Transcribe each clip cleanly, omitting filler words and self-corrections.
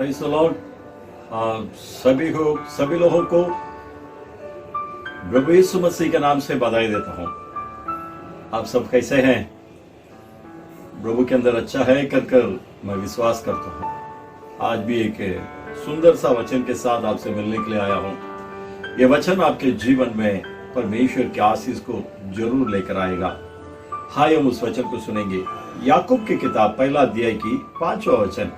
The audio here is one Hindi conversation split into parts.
Praise the Lord. सभी लोगों को प्रभु यीशु मसीह के नाम से बधाई देता हूं। आप सब कैसे हैं? प्रभु के अंदर अच्छा है कर मैं विश्वास करता हूं। आज भी एक सुंदर सा वचन के साथ आपसे मिलने के लिए आया हूं। यह वचन आपके जीवन में परमेश्वर के आशीष को जरूर लेकर आएगा। हाँ, हम उस वचन को सुनेंगे। याकूब की किताब पहला अध्याय की 5वां वचन,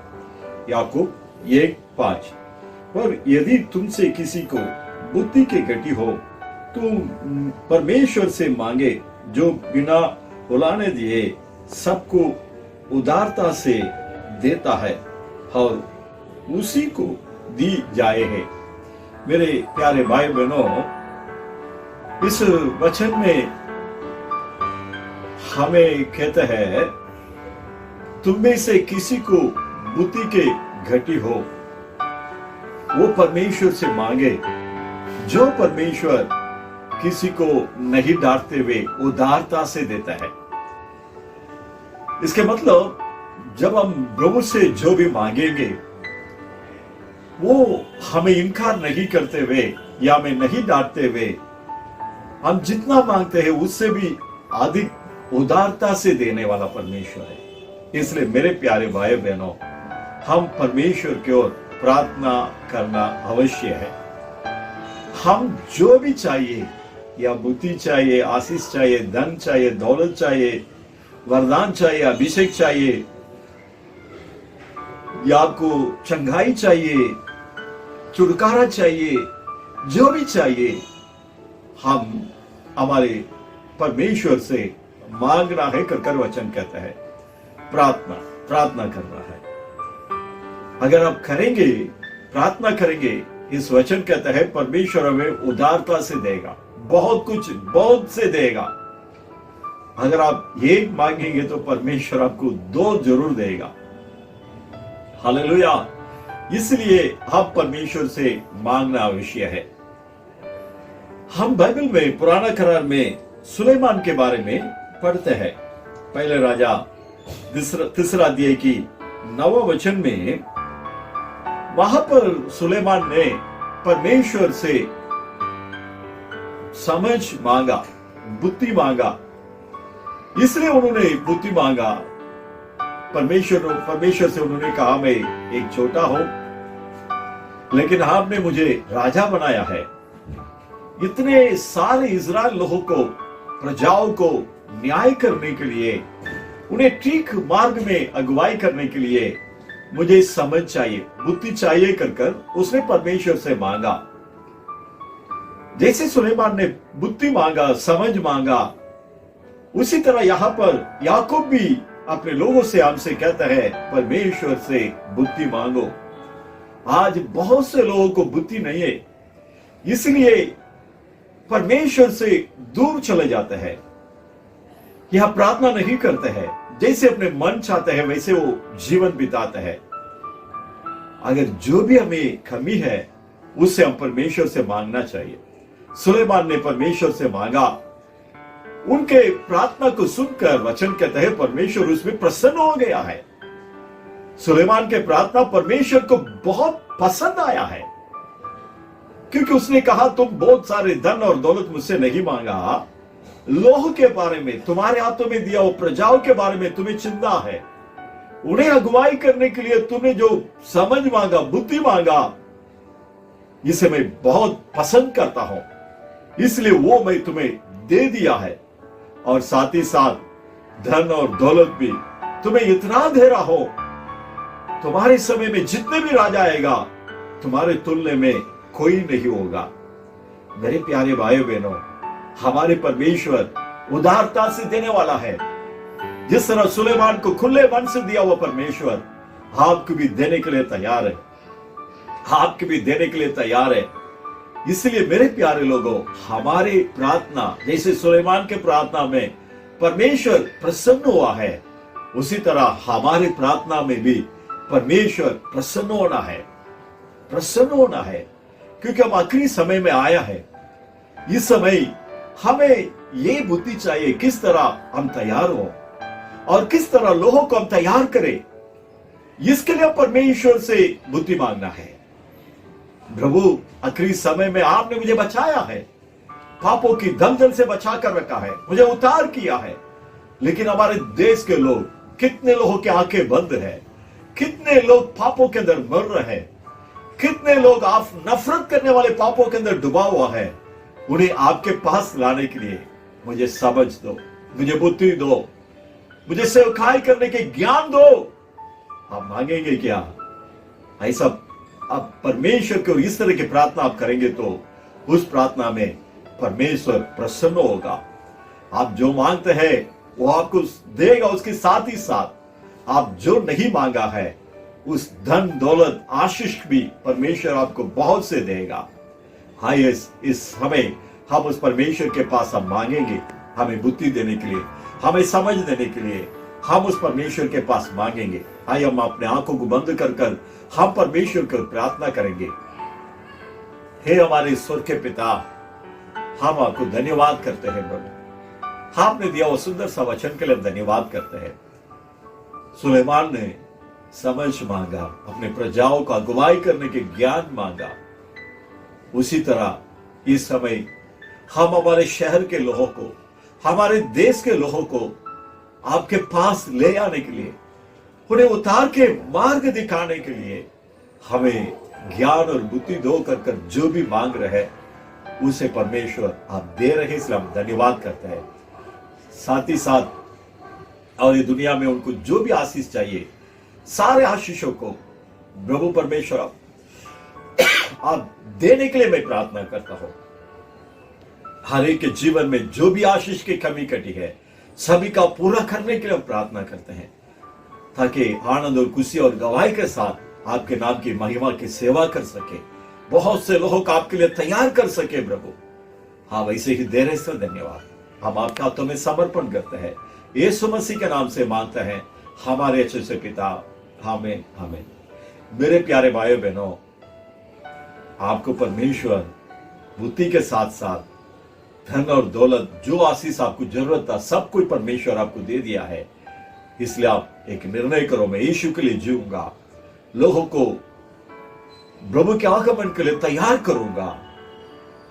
याकूब 1:5। पर यदि तुमसे किसी को बुद्धि की घटी हो, तुम परमेश्वर से मांगे जो बिना बुलाने दिए सबको उदारता से देता है और उसी को दी जाए है। मेरे प्यारे भाई बहनों, इस वचन में हमें कहते हैं, तुम में से किसी को बुद्धि के घटी हो, वो परमेश्वर से मांगे जो परमेश्वर किसी को नहीं डांटते हुए उदारता से देता है। इसके मतलब जब हम प्रभु से जो भी मांगेंगे वो हमें इनकार नहीं करते हुए या हमें नहीं डांटते हुए, हम जितना मांगते हैं उससे भी अधिक उदारता से देने वाला परमेश्वर है। इसलिए मेरे प्यारे भाई बहनों, हम परमेश्वर की ओर प्रार्थना करना अवश्य है। हम जो भी चाहिए, या बुद्धि चाहिए, आशीष चाहिए, धन चाहिए, दौलत चाहिए, वरदान चाहिए, अभिषेक चाहिए, या आपको चंगाई चाहिए, छुटकारा चाहिए, जो भी चाहिए, हम हमारे परमेश्वर से मांगना है कर वचन कहता है। प्रार्थना करना है। अगर आप करेंगे, प्रार्थना करेंगे, इस वचन कहता है परमेश्वर हमें उदारता से देगा, बहुत से देगा। अगर आप एक मांगेंगे तो परमेश्वर आपको 2 जरूर देगा। हालेलुया। इसलिए आप परमेश्वर से मांगना आवश्यक है। हम बाइबल में पुराना करार में सुलेमान के बारे में पढ़ते हैं। पहले राजा तीसरा अध्याय की 9वां वचन में वहां पर सुलेमान ने परमेश्वर से समझ मांगा, बुद्धि मांगा। इसलिए उन्होंने बुद्धि मांगा। परमेश्वर से उन्होंने कहा, मैं एक छोटा हूं, लेकिन आपने मुझे राजा बनाया है। इतने सारे इज़राइल लोगों को, प्रजाओं को न्याय करने के लिए, उन्हें ठीक मार्ग में अगुवाई करने के लिए मुझे समझ चाहिए, बुद्धि चाहिए कर उसने परमेश्वर से मांगा। जैसे सुलेमान ने बुद्धि मांगा, समझ मांगा, उसी तरह यहां पर याकूब भी अपने लोगों से, हमसे कहता है, परमेश्वर से बुद्धि मांगो। आज बहुत से लोगों को बुद्धि नहीं है, इसलिए परमेश्वर से दूर चले जाते हैं। यह प्रार्थना नहीं करते हैं, जैसे अपने मन चाहते हैं वैसे वो जीवन बिताते हैं। अगर जो भी हमें कमी है उससे हम परमेश्वर से मांगना चाहिए। सुलेमान ने परमेश्वर से मांगा, उनके प्रार्थना को सुनकर वचन कहता है परमेश्वर उसमें प्रसन्न हो गया है। सुलेमान के प्रार्थना परमेश्वर को बहुत पसंद आया है, क्योंकि उसने कहा, तुम बहुत सारे धन और दौलत मुझसे नहीं मांगा, लोह के बारे में, तुम्हारे हाथों में दिया वो प्रजाओं के बारे में तुम्हें चिंता है। उन्हें अगुवाई करने के लिए तुमने जो समझ मांगा, बुद्धि मांगा, इसे मैं बहुत पसंद करता हूं, इसलिए वो मैं तुम्हें दे दिया है। और साथ ही साथ धन और दौलत भी तुम्हें इतना दे रहा हो, तुम्हारे समय में जितने भी राजा आएगा तुम्हारे तुलने में कोई नहीं होगा। मेरे प्यारे भाई बहनों, हमारे परमेश्वर उदारता से देने वाला है। जिस तरह सुलेमान को खुले मन से दिया हुआ परमेश्वर आपको भी देने के लिए तैयार है, आपके भी देने के लिए तैयार है। इसलिए मेरे प्यारे लोगों, हमारी प्रार्थना, जैसे सुलेमान के प्रार्थना में परमेश्वर प्रसन्न हुआ है, उसी तरह हमारी प्रार्थना में भी परमेश्वर प्रसन्न होना है, क्योंकि हम आखिरी समय में आया है। इस समय हमें ये बुद्धि चाहिए, किस तरह हम तैयार हो और किस तरह लोगों को हम तैयार करें। इसके लिए परमेश्वर से बुद्धि मांगना है। प्रभु, आखिरी समय में आपने मुझे बचाया है, पापों की दलदल से बचा कर रखा है, मुझे उतार किया है। लेकिन हमारे देश के लोग, कितने लोगों की आंखें बंद है, कितने लोग पापों के अंदर मर रहे हैं, कितने लोग आप नफरत करने वाले पापों के अंदर डूबा हुआ है। उन्हें आपके पास लाने के लिए मुझे समझ दो, मुझे बुद्धि दो, मुझे सेवकाई करने के ज्ञान दो। आप मांगेंगे क्या? ऐसा आप परमेश्वर की ओर इस तरह की प्रार्थना आप करेंगे तो उस प्रार्थना में परमेश्वर प्रसन्न होगा। आप जो मांगते हैं वो आपको देगा, उसके साथ ही साथ आप जो नहीं मांगा है उस धन दौलत आशीष भी परमेश्वर आपको बहुत से देगा। हाँ, इस समय हम उस परमेश्वर के पास हम मांगेंगे, हमें बुद्धि देने के लिए, हमें समझ देने के लिए हम उस परमेश्वर के पास मांगेंगे। आइए हम अपने आंखों को बंद कर हम परमेश्वर की प्रार्थना करेंगे। हे हमारे स्वर्ग के पिता, हम आपको धन्यवाद करते हैं प्रभु, आपने दिया वो सुंदर सा वचन के लिए धन्यवाद करते हैं। सुलेमान ने समझ मांगा, अपने प्रजाओं को अगुवाई करने के ज्ञान मांगा। उसी तरह इस समय हम हमारे शहर के लोगों को, हमारे देश के लोगों को आपके पास ले आने के लिए, उन्हें उतार के मार्ग दिखाने के लिए हमें ज्ञान और बुद्धि दो कर जो भी मांग रहे उसे परमेश्वर आप दे रहे, इसलिए हम धन्यवाद करते हैं। साथ ही साथ और ये दुनिया में उनको जो भी आशीष चाहिए, सारे आशीषों को प्रभु परमेश्वर आप देने के लिए मैं प्रार्थना करता हूं। हर एक के जीवन में जो भी आशीष की कमी कटी है सभी का पूरा करने के लिए हम प्रार्थना करते हैं, ताकि आनंद और खुशी और गवाही के साथ आपके नाम की महिमा की सेवा कर सके, बहुत से लोगों को आपके लिए तैयार कर सके प्रभु। हाँ, वैसे ही दे रहे सर धन्यवाद। हम आपका हाथों में समर्पण करते हैं, यीशु मसीह के नाम से मांगते हैं हमारे अच्छे से पिता, आमीन आमीन। मेरे प्यारे भाइयों बहनों, आपको परमेश्वर बुद्धि के साथ साथ धन और दौलत, जो आशीष आपको जरूरत था सब कुछ परमेश्वर आपको दे दिया है। इसलिए आप एक निर्णय करो, मैं यीशु के लिए जीऊंगा, लोगों को प्रभु के आगमन के लिए तैयार करूंगा।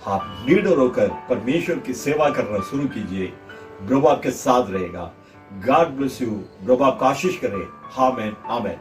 आप लीडर होकर परमेश्वर की सेवा करना शुरू कीजिए, प्रभु आपके साथ रहेगा। गॉड ब्लेस यू, प्रभु आपका आशीष करे। आमीन आमीन।